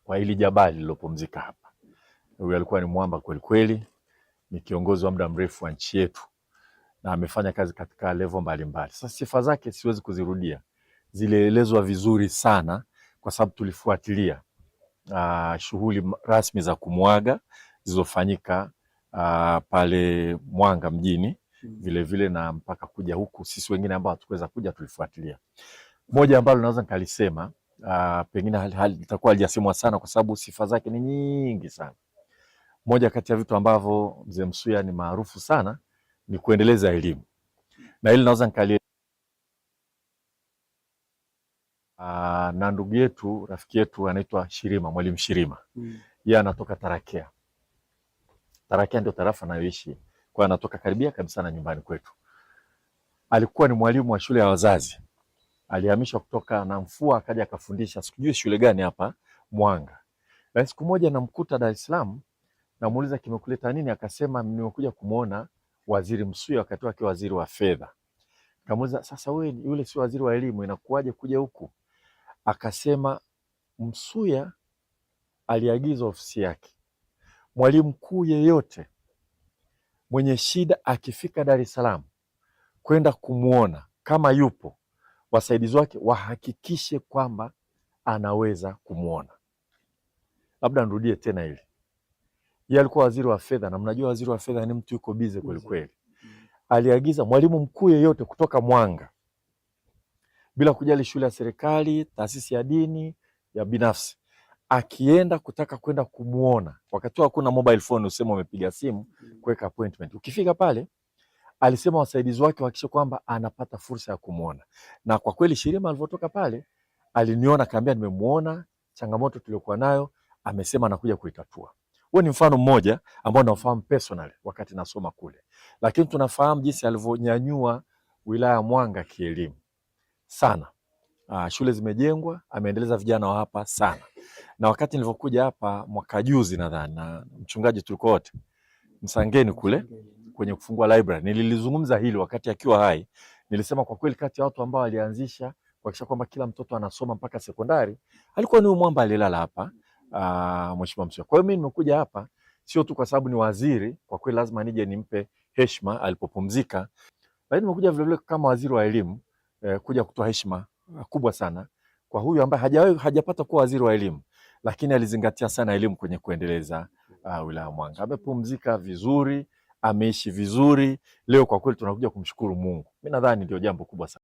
kwa hili jabali lilopumzika hapa. Huyu alikuwa ni mwamba kweli kweli, ni kiongozi wa muda mrefu wa nchi yetu na amefanya kazi katika level mbalimbali. Sasa sifa zake siwezi kuzirudia, zilielezwa vizuri sana kwa sababu tulifuatilia shughuli rasmi za kumwaga zilizofanyika pale Mwanga mjini vile na mpaka kuja huku sisi wengine ambao hatukuweza kuja tulifuatilia. Moja ambalo naweza nikalisema pengine litakuwa halijasemwa sana kwa sababu sifa zake ni nyingi sana. Moja kati ya vitu ambavyo Mzee Msuya ni maarufu sana ni kuendeleza elimu. Na hili naweza nikalia na ndugu yetu, rafiki yetu anaitwa Shirima, Mwalimu Shirima. Yeye anatoka Tarakea. Tarakea ndio tarafa anayoishi. Kwa anatoka karibia kabisa na nyumbani kwetu. Alikuwa ni mwalimu wa shule ya wazazi. Alihamishwa kutoka Namfua akaja akafundisha sikujui shule gani hapa Mwanga. Na siku moja namkuta Dar es Salaam, namuuliza kimekuleta nini, akasema nimekuja kumuona Waziri Msuya wakati wake waziri wa fedha. Kamuuliza sasa wewe yule si waziri wa elimu inakuwaje kuja huku? Akasema Msuya aliagiza ofisi yake, mwalimu mkuu yeyote mwenye shida akifika Dar es Salaam kwenda kumuona kama yupo, wasaidizi wake wahakikishe kwamba anaweza kumuona. Labda nirudie tena hili. Yeye alikuwa waziri wa fedha na mnajua waziri wa fedha ni mtu yuko busy kweli kweli. Aliagiza mwalimu mkuu yeyote kutoka Mwanga bila kujali shule ya serikali, taasisi ya dini, ya binafsi, akienda kutaka kwenda kumuona, wakati hakuna mobile phone useme umepiga simu kuweka appointment. Ukifika pale alisema wasaidizi wake wahakikishe kwamba anapata fursa ya kumuona. Na kwa kweli Shirima alipotoka pale aliniona, akaambia nimemuona, changamoto tuliyokuwa nayo amesema anakuja kuitatua. Huo ni mfano mmoja ambao nafahamu personally wakati nasoma kule. Lakini tunafahamu jinsi alivyonyanyua wilaya ya Mwanga kielimu sana. Shule zimejengwa, ameendeleza vijana wa hapa sana. Na wakati nilipokuja hapa mwaka juzi nadhani na mchungaji tulikuwa wote Msangeni kule kwenye kufungua library, nililizungumza hili wakati akiwa hai. Nilisema kwa kweli kati ya watu ambao walianzisha kuhakikisha kwamba kila mtoto anasoma mpaka sekondari alikuwa ni mwamba alilala hapa Mheshimiwa Msuya. Kwa hiyo mimi nimekuja hapa sio tu kwa sababu ni waziri, kwa kweli lazima nije nimpe heshima alipopumzika. Lakini nimekuja vile vile kama waziri wa elimu kuja kutoa heshima kubwa sana kwa huyu ambaye hajapata kuwa waziri wa elimu, lakini alizingatia sana elimu kwenye kuendeleza wilaya Mwanga. Amepumzika vizuri, ameishi vizuri. Leo kwa kweli tunakuja kumshukuru Mungu. Mimi nadhani ndio jambo kubwa sana.